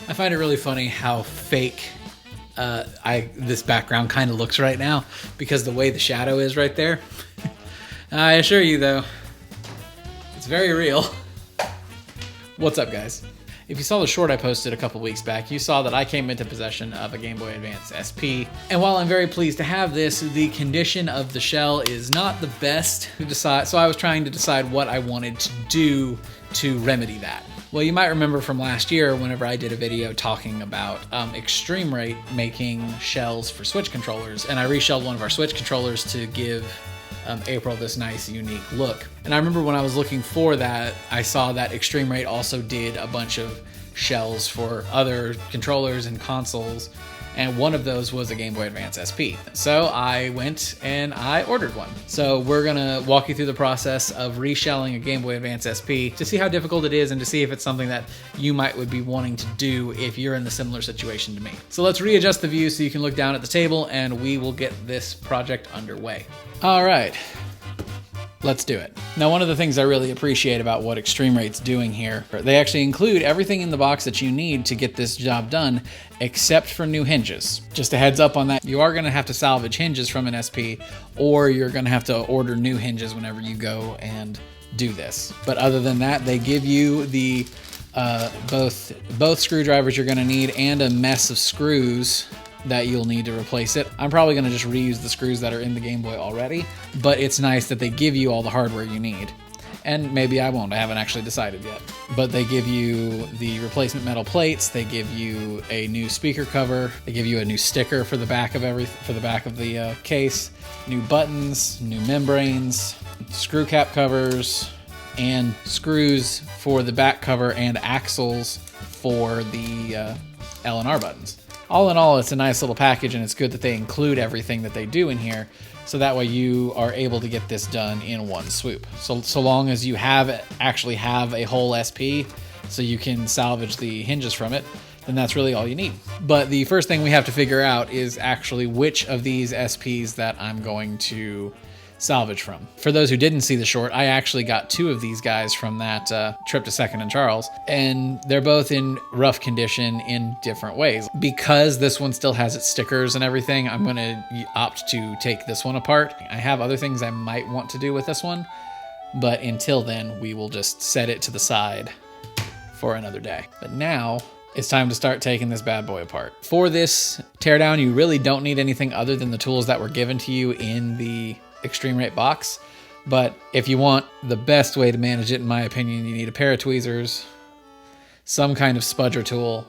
I find it really funny how fake this background kind of looks right now because the way the shadow is right there. I assure you though, it's very real. What's up, guys? If you saw the short I posted a couple weeks back, you saw that I came into possession of a Game Boy Advance SP. And while I'm very pleased to have this, the condition of the shell is not the best to decide. So I was trying to decide what I wanted to do to remedy that. Well, you might remember from last year whenever I did a video talking about ExtremeRate making shells for Switch controllers, and I reshelled one of our Switch controllers to give April this nice unique look. And I remember when I was looking for that, I saw that ExtremeRate also did a bunch of shells for other controllers and consoles, and one of those was a Game Boy Advance SP. So I went and I ordered one. So we're gonna walk you through the process of reshelling a Game Boy Advance SP to see how difficult it is and to see if it's something that you would be wanting to do if you're in a similar situation to me. So let's readjust the view so you can look down at the table and we will get this project underway. All right. Let's do it. Now, one of the things I really appreciate about what ExtremeRate's doing here, they actually include everything in the box that you need to get this job done, except for new hinges. Just a heads up on that, you are gonna have to salvage hinges from an SP, or you're gonna have to order new hinges whenever you go and do this. But other than that, they give you the both screwdrivers you're gonna need and a mess of screws that you'll need to replace it. I'm probably gonna just reuse the screws that are in the Game Boy already, but it's nice that they give you all the hardware you need. And maybe I won't, I haven't actually decided yet. But they give you the replacement metal plates, they give you a new speaker cover, they give you a new sticker for the back of the case, new buttons, new membranes, screw cap covers, and screws for the back cover and axles for the L and R buttons. All in all, it's a nice little package, and it's good that they include everything that they do in here, so that way you are able to get this done in one swoop. So long as you actually have a whole SP, so you can salvage the hinges from it, then that's really all you need. But the first thing we have to figure out is actually which of these SPs that I'm going to salvage from. For those who didn't see the short, I actually got two of these guys from that trip to 2nd and Charles, and they're both in rough condition in different ways. Because this one still has its stickers and everything, I'm gonna opt to take this one apart. I have other things I might want to do with this one, but until then, we will just set it to the side for another day. But now, it's time to start taking this bad boy apart. For this teardown, you really don't need anything other than the tools that were given to you in the ExtremeRate box, but if you want the best way to manage it, in my opinion, you need a pair of tweezers, some kind of spudger tool,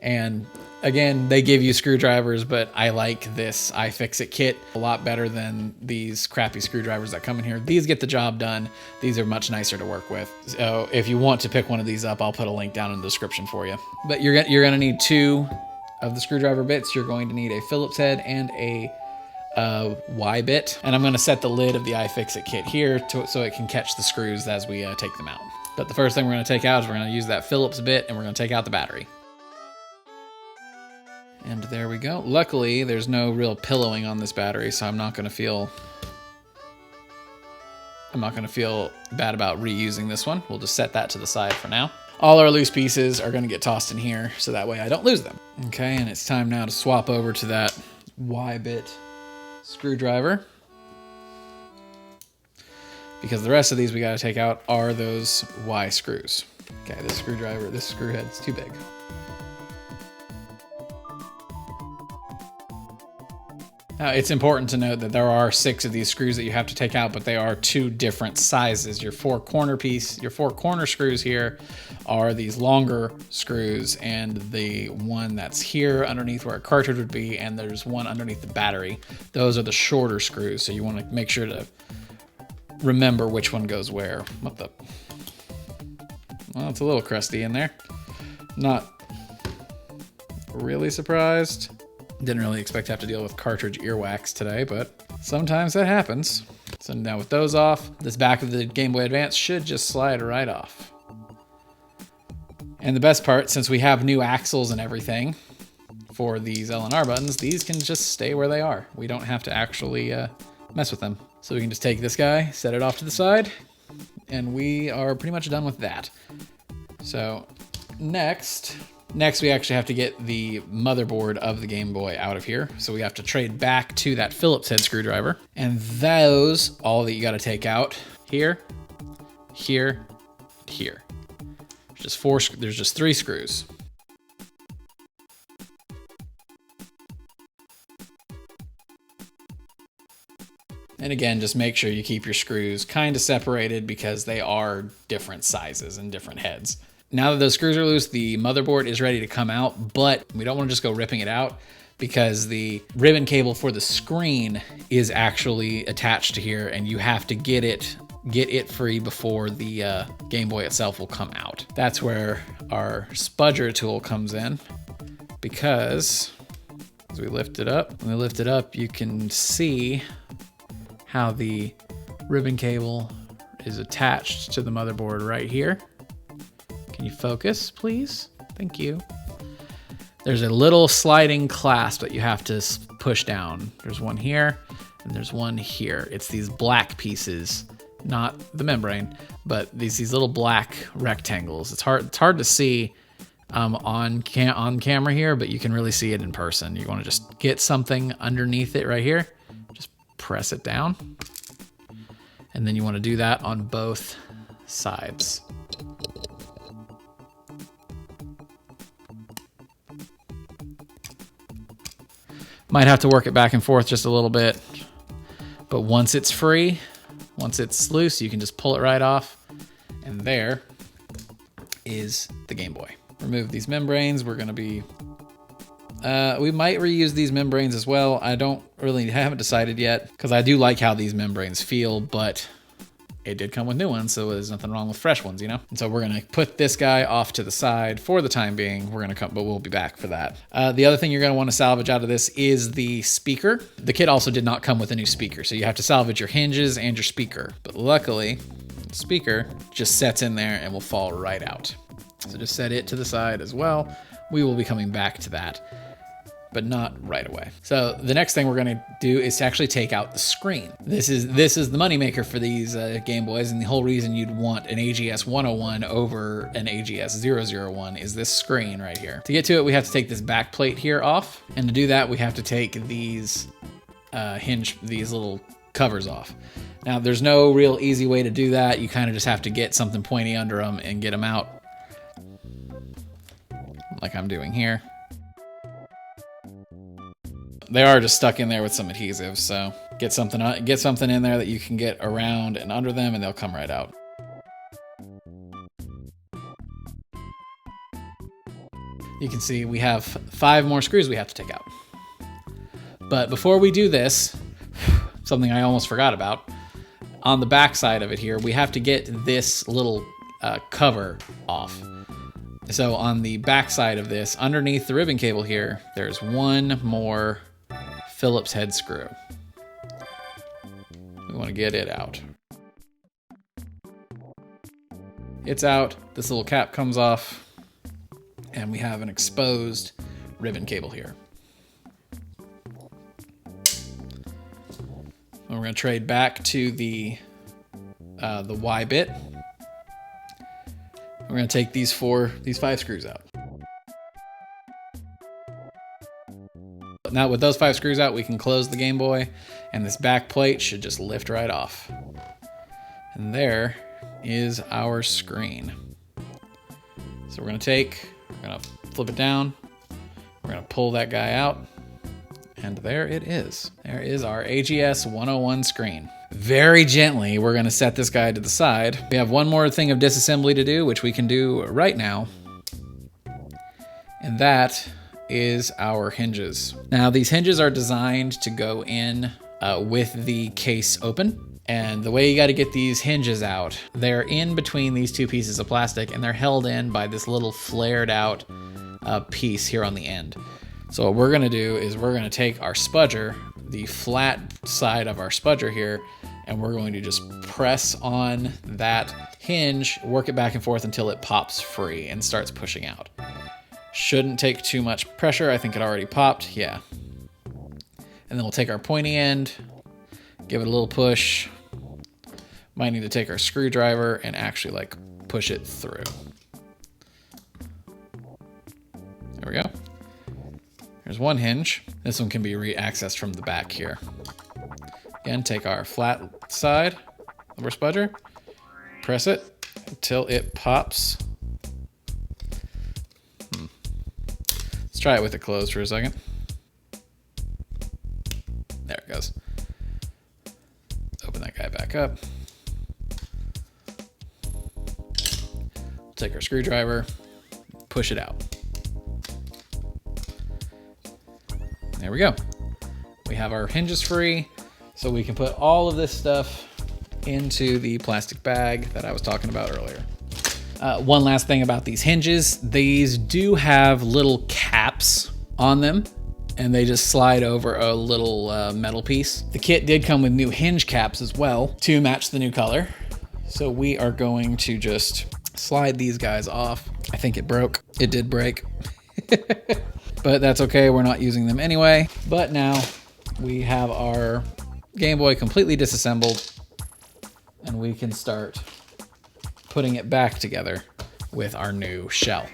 and again, they give you screwdrivers, but I like this iFixit kit a lot better than these crappy screwdrivers that come in here. These get the job done. These are much nicer to work with. So if you want to pick one of these up, I'll put a link down in the description for you. But you're gonna need two of the screwdriver bits. You're going to need a Phillips head and a Y bit, and I'm going to set the lid of the iFixit kit here so it can catch the screws as we take them out. But the first thing we're going to take out is we're going to use that Phillips bit, and we're going to take out the battery. And there we go. Luckily, there's no real pillowing on this battery, so I'm not going to feel bad about reusing this one. We'll just set that to the side for now. All our loose pieces are going to get tossed in here, so that way I don't lose them. Okay, and it's time now to swap over to that Y bit screwdriver, because the rest of these we got to take out are those Y screws. Okay, this screw head's too big. Now, it's important to note that there are 6 of these screws that you have to take out, but they are 2 different sizes. Your 4 corner screws here are these longer screws, and the one that's here underneath where a cartridge would be, and there's one underneath the battery. Those are the shorter screws, so you want to make sure to remember which one goes where. Well, it's a little crusty in there. Not really surprised. Didn't really expect to have to deal with cartridge earwax today, but sometimes that happens. So now with those off, this back of the Game Boy Advance should just slide right off. And the best part, since we have new axles and everything for these L and R buttons, these can just stay where they are. We don't have to actually mess with them. So we can just take this guy, set it off to the side, and we are pretty much done with that. So next, Next, we actually have to get the motherboard of the Game Boy out of here. So we have to trade back to that Phillips head screwdriver. And those, all that you got to take out here, here, here. There's just 3 screws. And again, just make sure you keep your screws kind of separated because they are different sizes and different heads. Now that those screws are loose, the motherboard is ready to come out, but we don't want to just go ripping it out because the ribbon cable for the screen is actually attached to here, and you have to get it free before the Game Boy itself will come out. That's where our spudger tool comes in, because as we lift it up, you can see how the ribbon cable is attached to the motherboard right here. Can you focus, please? Thank you. There's a little sliding clasp that you have to push down. There's one here and there's one here. It's these black pieces, not the membrane, but these little black rectangles. It's hard to see on camera here, but you can really see it in person. You want to just get something underneath it right here. Just press it down. And then you want to do that on both sides. Might have to work it back and forth just a little bit, but once it's free, once it's loose, you can just pull it right off, and there is the Game Boy. Remove these membranes. We're gonna be, we might reuse these membranes as well. I haven't decided yet, because I do like how these membranes feel, but it did come with new ones, so there's nothing wrong with fresh ones, you know? And so we're gonna put this guy off to the side for the time being. But we'll be back for that. The other thing you're gonna wanna salvage out of this is the speaker. The kit also did not come with a new speaker, so you have to salvage your hinges and your speaker. But luckily, the speaker just sets in there and will fall right out. So just set it to the side as well. We will be coming back to that, but not right away. So the next thing we're gonna do is to actually take out the screen. This is the moneymaker for these Game Boys, and the whole reason you'd want an AGS 101 over an AGS 001 is this screen right here. To get to it, we have to take this back plate here off, and to do that, we have to take these these little covers off. Now, there's no real easy way to do that. You kind of just have to get something pointy under them and get them out, like I'm doing here. They are just stuck in there with some adhesive, so get something in there that you can get around and under them, and they'll come right out. You can see we have 5 more screws we have to take out. But before we do this, something I almost forgot about, on the back side of it here, we have to get this little cover off. So on the back side of this, underneath the ribbon cable here, there's one more Phillips head screw. We want to get it out. It's out. This little cap comes off, and we have an exposed ribbon cable here. And we're going to trade back to the Y bit. We're going to take these 5 screws out. Now with those 5 screws out, we can close the Game Boy, and this back plate should just lift right off. And there is our screen. So we're gonna flip it down, we're gonna pull that guy out, and there it is. There is our AGS 101 screen. Very gently, we're gonna set this guy to the side. We have one more thing of disassembly to do, which we can do right now. And that is our hinges. Now these hinges are designed to go in with the case open. And the way you gotta get these hinges out, they're in between these 2 pieces of plastic, and they're held in by this little flared out piece here on the end. So what we're gonna do is we're gonna take our spudger, the flat side of our spudger here, and we're going to just press on that hinge, work it back and forth until it pops free and starts pushing out. Shouldn't take too much pressure. I think it already popped. Yeah. And then we'll take our pointy end, give it a little push. Might need to take our screwdriver and actually like push it through. There we go. There's one hinge. This one can be re-accessed from the back here. Again, take our flat side of our spudger, press it until it pops. Let's try it with it closed for a second. There it goes. Open that guy back up. Take our screwdriver, push it out. There we go. We have our hinges free, so we can put all of this stuff into the plastic bag that I was talking about earlier. One last thing about these hinges, these do have little caps on them, and they just slide over a little metal piece. The kit did come with new hinge caps as well to match the new color. So we are going to just slide these guys off. I think it broke. It did break. But that's okay, we're not using them anyway. But now we have our Game Boy completely disassembled, and we can start putting it back together with our new shell.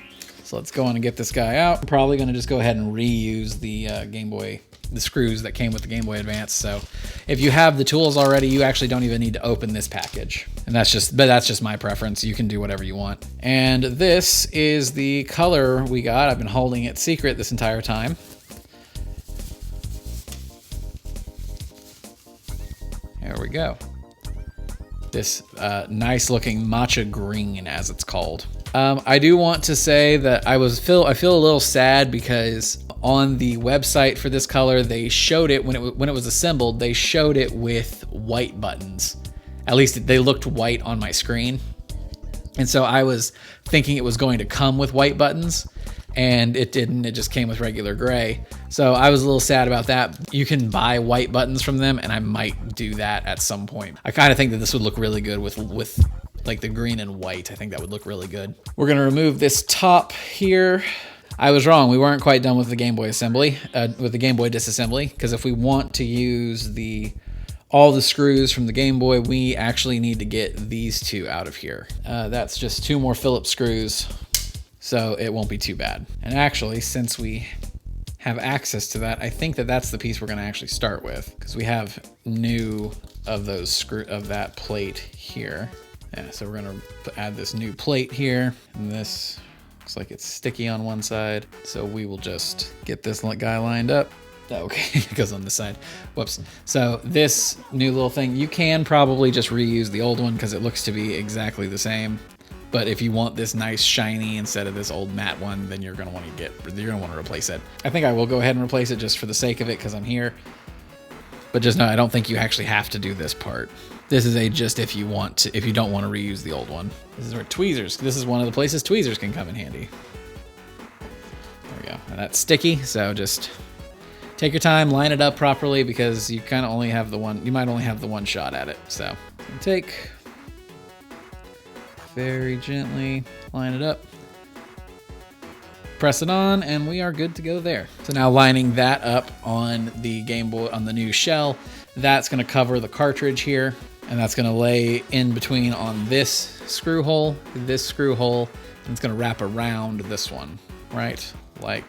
So let's go on and get this guy out. I'm probably gonna just go ahead and reuse the Game Boy, the screws that came with the Game Boy Advance. So if you have the tools already, you actually don't even need to open this package. And that's just my preference. You can do whatever you want. And this is the color we got. I've been holding it secret this entire time. There we go. This nice looking matcha green, as it's called. I do want to say that I feel a little sad because on the website for this color, they showed it when it was assembled. They showed it with white buttons. At least they looked white on my screen, and so I was thinking it was going to come with white buttons, and it didn't. It just came with regular gray. So I was a little sad about that. You can buy white buttons from them, and I might do that at some point. I kind of think that this would look really good with like the green and white. I think that would look really good. We're gonna remove this top here. I was wrong. We weren't quite done with the Game Boy assembly, with the Game Boy disassembly, because if we want to use all the screws from the Game Boy, we actually need to get these two out of here. That's just 2 more Phillips screws, so it won't be too bad. And actually, since we have access to that, I think that that's the piece we're gonna actually start with, because we have new of that plate here. Yeah, so we're gonna add this new plate here, and this looks like it's sticky on one side. So we will just get this guy lined up. Okay, it goes on this side. Whoops. So this new little thing, you can probably just reuse the old one because it looks to be exactly the same. But if you want this nice shiny instead of this old matte one, then you're gonna want to replace it. I think I will go ahead and replace it just for the sake of it because I'm here. But just know, I don't think you actually have to do this part. This is just if you don't want to reuse the old one. This is where tweezers. This is one of the places tweezers can come in handy. There we go. And that's sticky, so just take your time, line it up properly because you kind of only have the one. You might only have the one shot at it. So take, very gently line it up. Press it on, and we are good to go there. So now lining that up on the Game Boy, on the new shell, that's gonna cover the cartridge here, and that's gonna lay in between on this screw hole, and it's gonna wrap around this one, right? Like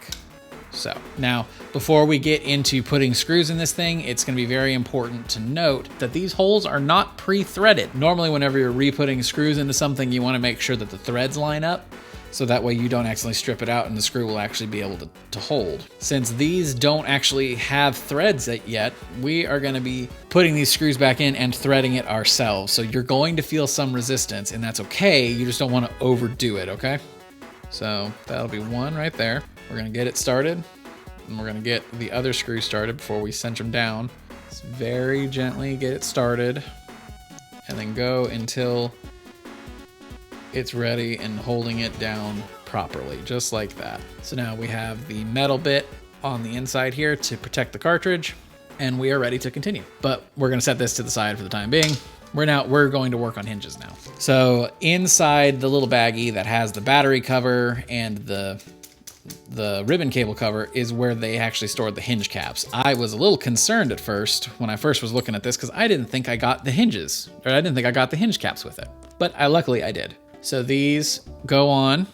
so. Now, before we get into putting screws in this thing, it's gonna be very important to note that these holes are not pre-threaded. Normally, whenever you're re-putting screws into something, you wanna make sure that the threads line up, so that way you don't accidentally strip it out and the screw will actually be able to hold. Since these don't actually have threads yet, we are gonna be putting these screws back in and threading it ourselves. So you're going to feel some resistance, and that's okay. You just don't wanna overdo it, okay? So that'll be one right there. We're gonna get it started, and we're gonna get the other screw started before we cinch them down. Just very gently get it started, and then go until it's ready and holding it down properly, just like that. So now we have the metal bit on the inside here to protect the cartridge, and we are ready to continue. But we're gonna set this to the side for the time being. We're going to work on hinges now. So inside the little baggie that has the battery cover and the ribbon cable cover is where they actually stored the hinge caps. I was a little concerned at first when I first was looking at this because I didn't think I got the hinges, or I didn't think I got the hinge caps with it. But luckily I did. So these go on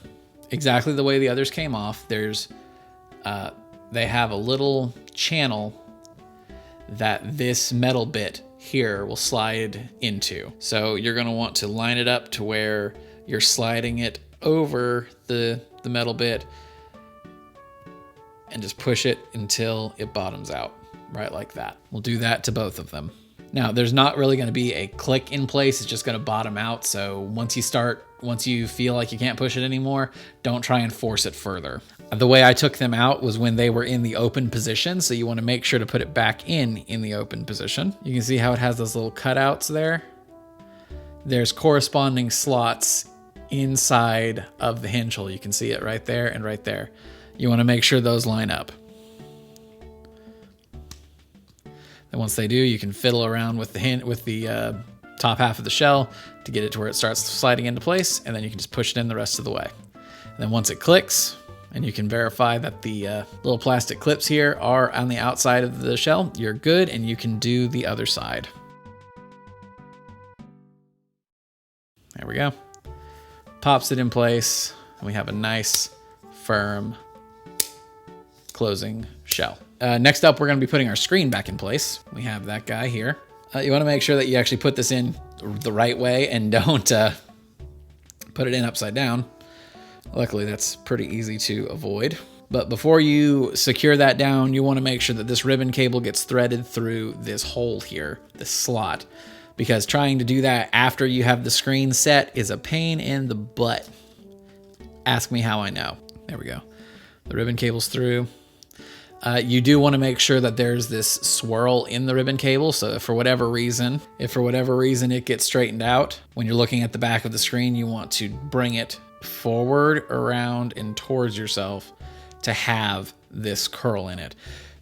exactly the way the others came off. There's they have a little channel that this metal bit here will slide into. So you're going to want to line it up to where you're sliding it over the metal bit and just push it until it bottoms out, right like that. We'll do that to both of them. Now, there's not really going to be a click in place. It's just going to bottom out. So once you feel like you can't push it anymore, don't try and force it further. The way I took them out was when they were in the open position. So you want to make sure to put it back in the open position. You can see how it has those little cutouts there. There's corresponding slots inside of the hinge hole. You can see it right there and right there. You want to make sure those line up. And once they do, you can fiddle around with the top half of the shell to get it to where it starts sliding into place, and then you can just push it in the rest of the way. And then once it clicks, and you can verify that the little plastic clips here are on the outside of the shell, you're good, and you can do the other side. There we go. Pops it in place, and we have a nice, firm, closing shell. Next up, we're going to be putting our screen back in place. We have that guy here. You want to make sure that you actually put this in the right way and don't put it in upside down. Luckily, that's pretty easy to avoid. But before you secure that down, you want to make sure that this ribbon cable gets threaded through this hole here, this slot, because trying to do that after you have the screen set is a pain in the butt. Ask me how I know. There we go. The ribbon cable's through. You do want to make sure that there's this swirl in the ribbon cable. So if for whatever reason it gets straightened out, when you're looking at the back of the screen, you want to bring it forward, around, and towards yourself to have this curl in it.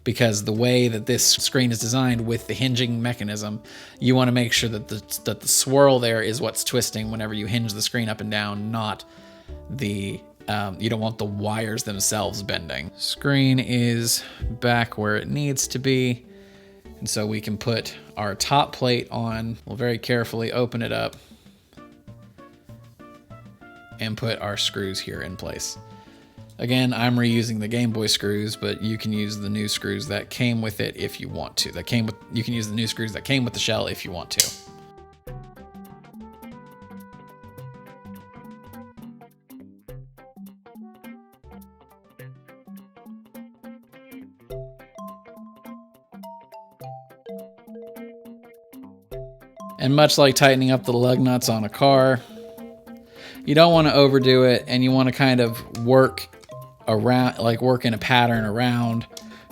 Because the way that this screen is designed with the hinging mechanism, you want to make sure that the swirl there is what's twisting whenever you hinge the screen up and down, not the you don't want the wires themselves bending. Screen is back where it needs to be. And so we can put our top plate on. We'll very carefully open it up and put our screws here in place. Again, I'm reusing the Game Boy screws, but you can use the new screws that came with it if you want to. You can use the new screws that came with the shell if you want to. And much like tightening up the lug nuts on a car, you don't want to overdo it, and you want to kind of work around, like work in a pattern around,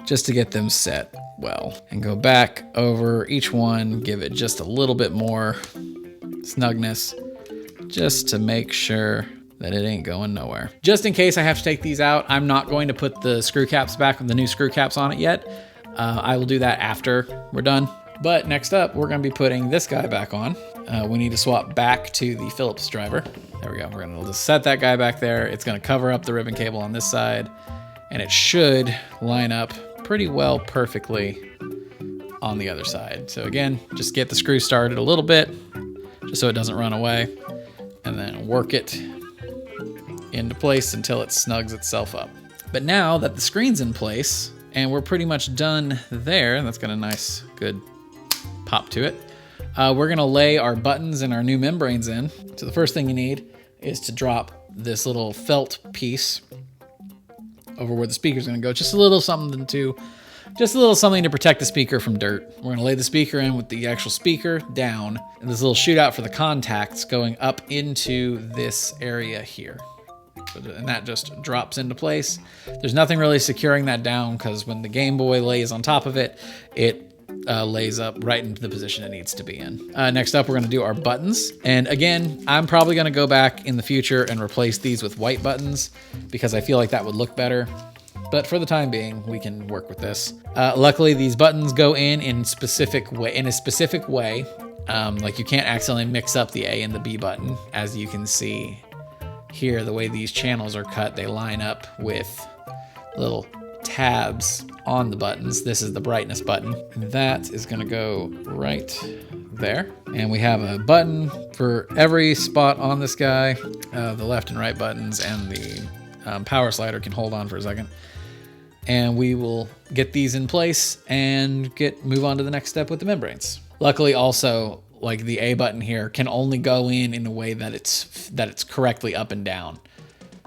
just to get them set well. And go back over each one, give it just a little bit more snugness, just to make sure that it ain't going nowhere. Just in case I have to take these out, I'm not going to put the screw caps back with the new screw caps on it yet. I will do that after we're done. But next up, we're going to be putting this guy back on. We need to swap back to the Phillips driver. There we go. We're going to just set that guy back there. It's going to cover up the ribbon cable on this side, and it should line up pretty well perfectly on the other side. So again, just get the screw started a little bit, just so it doesn't run away, and then work it into place until it snugs itself up. But now that the screen's in place, and we're pretty much done there, that's got a nice, good pop to it. We're gonna lay our buttons and our new membranes in. So the first thing you need is to drop this little felt piece over where the speaker's gonna go. Just a little something to protect the speaker from dirt. We're gonna lay the speaker in with the actual speaker down, and this little shootout for the contacts going up into this area here. And that just drops into place. There's nothing really securing that down, because when the Game Boy lays on top of it, it lays up right into the position it needs to be in. Next up, we're going to do our buttons. And again, I'm probably going to go back in the future and replace these with white buttons, because I feel like that would look better. But for the time being, we can work with this. Luckily, these buttons go in a specific way. Like you can't accidentally mix up the A and the B button. As you can see here, the way these channels are cut, they line up with little tabs on the buttons. This is the brightness button. That is going to go right there. And we have a button for every spot on this guy. The left and right buttons, and the power slider can hold on for a second. and we will get these in place and move on to the next step with the membranes. Luckily also, like the A button here can only go in a way that it's correctly up and down.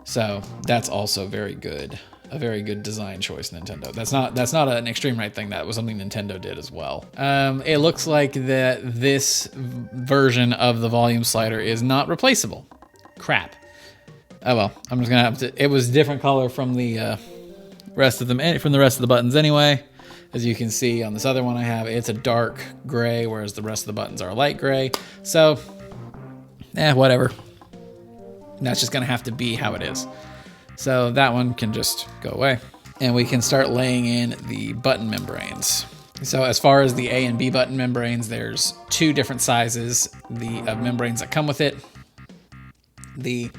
So that's also very good. A very good design choice, Nintendo. That's not an ExtremeRate thing. That was something Nintendo did as well. It looks like that this version of the volume slider is not replaceable. Crap. Oh well, I'm just gonna have to. It was different color from the rest of the buttons anyway. As you can see on this other one I have, it's a dark gray, whereas the rest of the buttons are a light gray. So, whatever. That's just gonna have to be how it is. So that one can just go away. And we can start laying in the button membranes. So as far as the A and B button membranes, there's two different sizes of membranes that come with it. The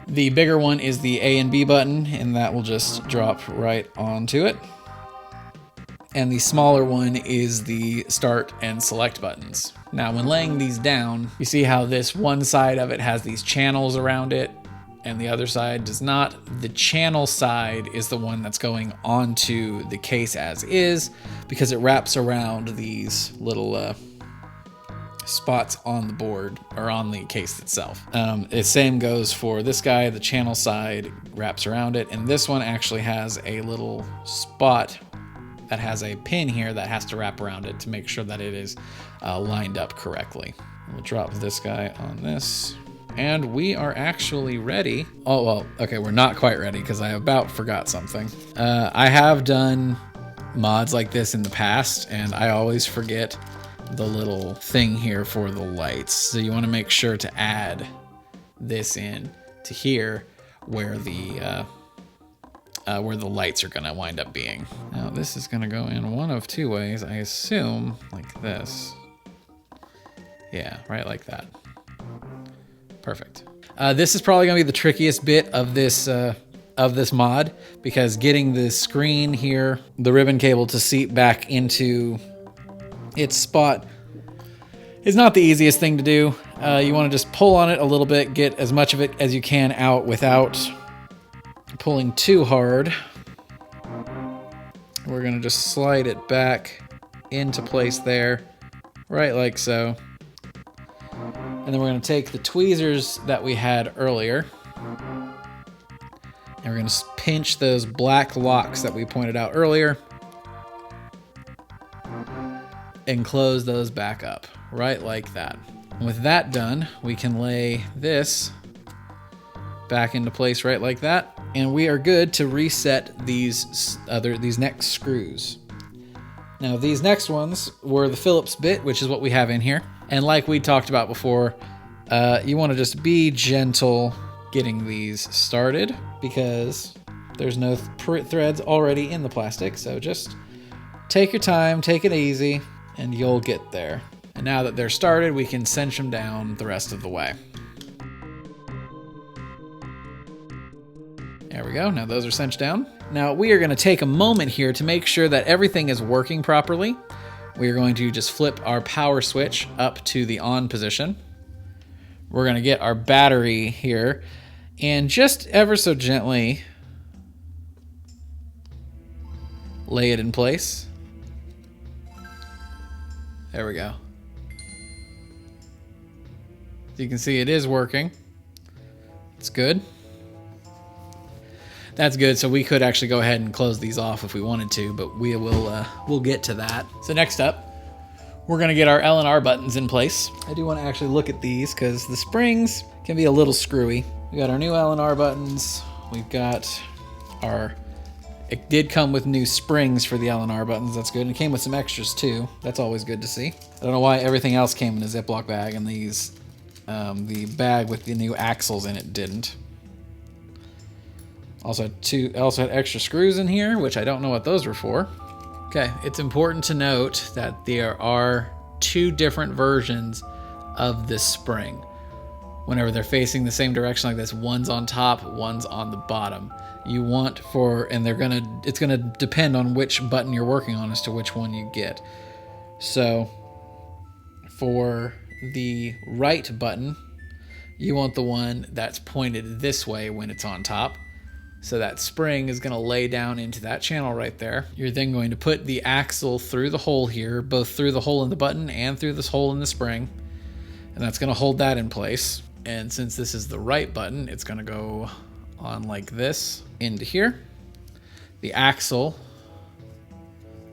bigger one is the A and B button, and that will just drop right onto it. And the smaller one is the start and select buttons. Now when laying these down, you see how this one side of it has these channels around it, and the other side does not. The channel side is the one that's going onto the case as is, because it wraps around these little spots on the board, or on the case itself. The same goes for this guy. The channel side wraps around it, and this one actually has a little spot that has a pin here that has to wrap around it to make sure that it is lined up correctly. We'll drop this guy on this. And we are actually ready. Oh, well, okay, we're not quite ready because I about forgot something. I have done mods like this in the past, and I always forget the little thing here for the lights. So you want to make sure to add this in to here where the lights are going to wind up being. Now this is going to go in one of two ways, I assume, like this. Yeah, right like that. Perfect. This is probably gonna be the trickiest bit of this mod, because getting the screen here, the ribbon cable to seat back into its spot is not the easiest thing to do. You want to just pull on it a little bit, get as much of it as you can out without pulling too hard. We're gonna just slide it back into place there, right like so. And then we're going to take the tweezers that we had earlier, and we're going to pinch those black locks that we pointed out earlier and close those back up, right like that. And with that done, we can lay this back into place right like that, and we are good to reset these next screws. Now these next ones were the Phillips bit, which is what we have in here. And like we talked about before, you want to just be gentle getting these started, because there's no threads already in the plastic. So just take your time, take it easy, and you'll get there. And now that they're started, we can cinch them down the rest of the way. There we go. Now those are cinched down. Now we are going to take a moment here to make sure that everything is working properly. We are going to just flip our power switch up to the on position. We're going to get our battery here and just ever so gently lay it in place. There we go. So you can see it is working. It's good. That's good. So we could actually go ahead and close these off if we wanted to, but we'll get to that. So next up, we're gonna get our L and R buttons in place. I do want to actually look at these because the springs can be a little screwy. We got our new L and R buttons. We've got it did come with new springs for the L and R buttons. That's good. And it came with some extras too. That's always good to see. I don't know why everything else came in a Ziploc bag and these, the bag with the new axles in it didn't. Also had extra screws in here, which I don't know what those were for. Okay, it's important to note that there are two different versions of this spring. Whenever they're facing the same direction like this, one's on top, one's on the bottom. You want it's gonna depend on which button you're working on as to which one you get. So for the right button, you want the one that's pointed this way when it's on top. So that spring is going to lay down into that channel right there. You're then going to put the axle through the hole here, both through the hole in the button and through this hole in the spring. And that's going to hold that in place. And since this is the right button, it's going to go on like this into here. The axle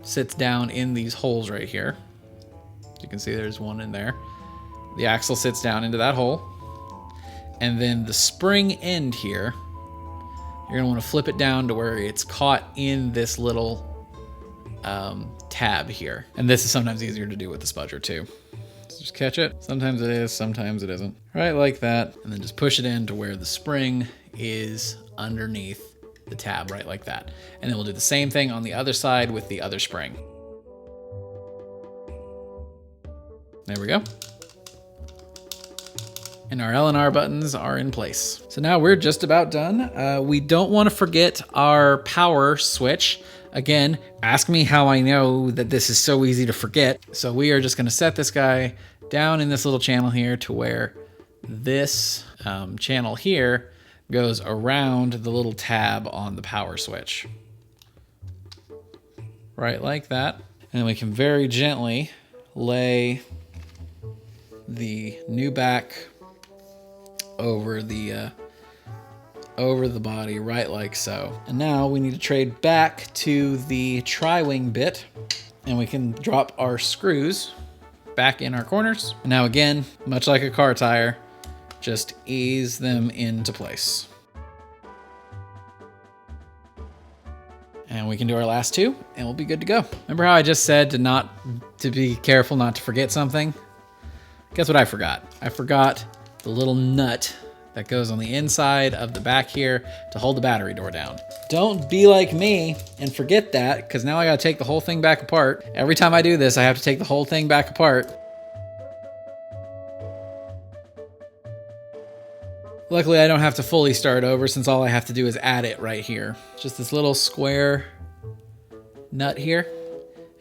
sits down in these holes right here. You can see there's one in there. The axle sits down into that hole. And then the spring end here, you're gonna wanna flip it down to where it's caught in this little tab here. And this is sometimes easier to do with the spudger too. So just catch it. Sometimes it is, sometimes it isn't. Right like that. And then just push it in to where the spring is underneath the tab, right like that. And then we'll do the same thing on the other side with the other spring. There we go. And our L and R buttons are in place. So now we're just about done. We don't want to forget our power switch. Again, ask me how I know that this is so easy to forget. So we are just going to set this guy down in this little channel here to where this channel here goes around the little tab on the power switch. Right like that. And then we can very gently lay the new back over the body, right like so. And now we need to trade back to the tri-wing bit, and we can drop our screws back in our corners. And now again, much like a car tire, just ease them into place. And we can do our last two and we'll be good to go. Remember how I just said to be careful not to forget something? Guess what I forgot? I forgot the little nut that goes on the inside of the back here to hold the battery door down. Don't be like me and forget that, because now I gotta take the whole thing back apart. Every time I do this, I have to take the whole thing back apart. Luckily, I don't have to fully start over since all I have to do is add it right here. Just this little square nut here,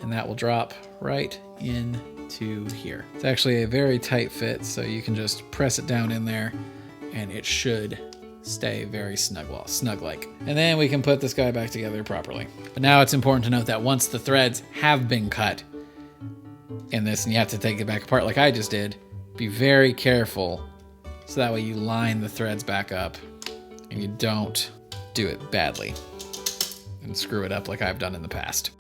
and that will drop right into here. It's actually a very tight fit, so you can just press it down in there and it should stay very snug-like. And then we can put this guy back together properly. But now it's important to note that once the threads have been cut in this and you have to take it back apart like I just did, be very careful so that way you line the threads back up and you don't do it badly and screw it up like I've done in the past.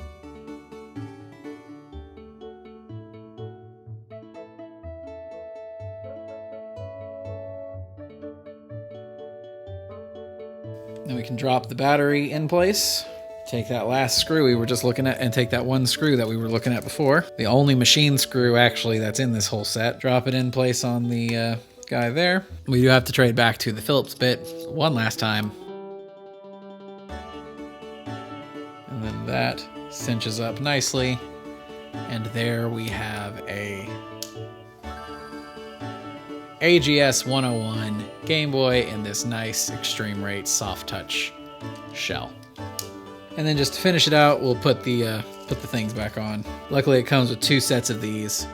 Then we can drop the battery in place. Take that last screw we were just looking at and take that one screw that we were looking at before. The only machine screw actually that's in this whole set. Drop it in place on the guy there. We do have to trade back to the Phillips bit one last time. And then that cinches up nicely. And there we have a AGS 101 Game Boy in this nice ExtremeRate soft touch shell. And then just to finish it out, we'll put the things back on. Luckily, it comes with two sets of these.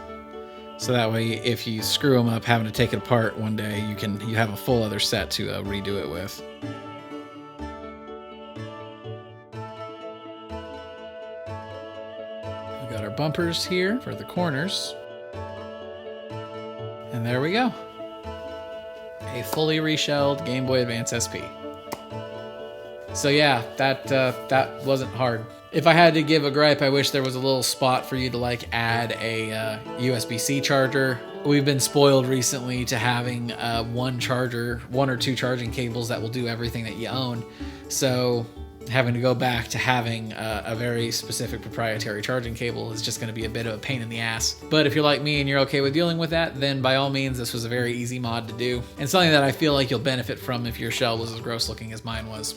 So that way, if you screw them up, having to take it apart one day, you have a full other set to redo it with. We got our bumpers here for the corners. And there we go. A fully reshelled Game Boy Advance SP. So yeah, that wasn't hard. If I had to give a gripe, I wish there was a little spot for you to like add a USB-C charger. We've been spoiled recently to having one or two charging cables that will do everything that you own. So having to go back to having a very specific proprietary charging cable is just going to be a bit of a pain in the ass. But if you're like me and you're okay with dealing with that, then by all means, this was a very easy mod to do. And something that I feel like you'll benefit from if your shell was as gross looking as mine was.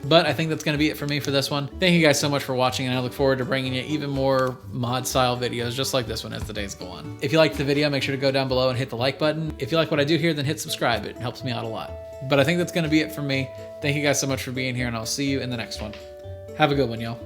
But I think that's going to be it for me for this one. Thank you guys so much for watching, and I look forward to bringing you even more mod style videos just like this one as the days go on. If you liked the video, make sure to go down below and hit the like button. If you like what I do here, then hit subscribe. It helps me out a lot. But I think that's going to be it for me. Thank you guys so much for being here, and I'll see you in the next one. Have a good one, y'all.